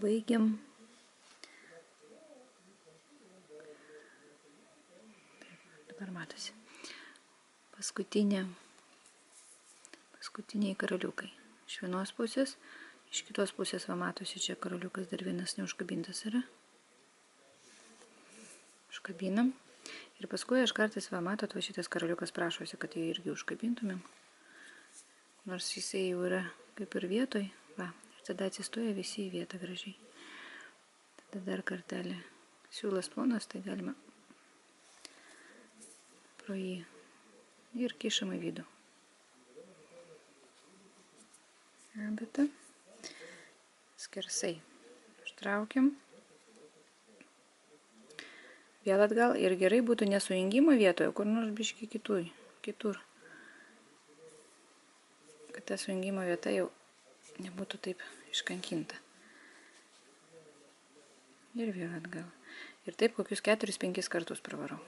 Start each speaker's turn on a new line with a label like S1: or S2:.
S1: baigiam. Dabar matosi. Paskutiniai karoliukai. Iš vienos pusės, iš kitos pusės va matosi, čia karoliukas dar vienas neužkabintas yra. Užkabinam. Ir paskui aš kartais va matot, va šitas karoliukas prašosi, kad jį irgi užkabintumėm. Nors jisai jau yra kaip ir vietoj. Va, ir tada atsistoja visi į vietą gražiai. Tada dar kartelį. Siūlas plonas, tai galima pro jį ir kišam į vidų. Abetą. Skersai. Ištraukiam. Vėl atgal ir gerai būtų nesujungimo vietoje, kur nors biškį kitur. Kad ta sujungimo vieta jau nebūtų taip iškankinta. Ir vėl atgal. Ir taip kokius 4-5 kartus pravarau.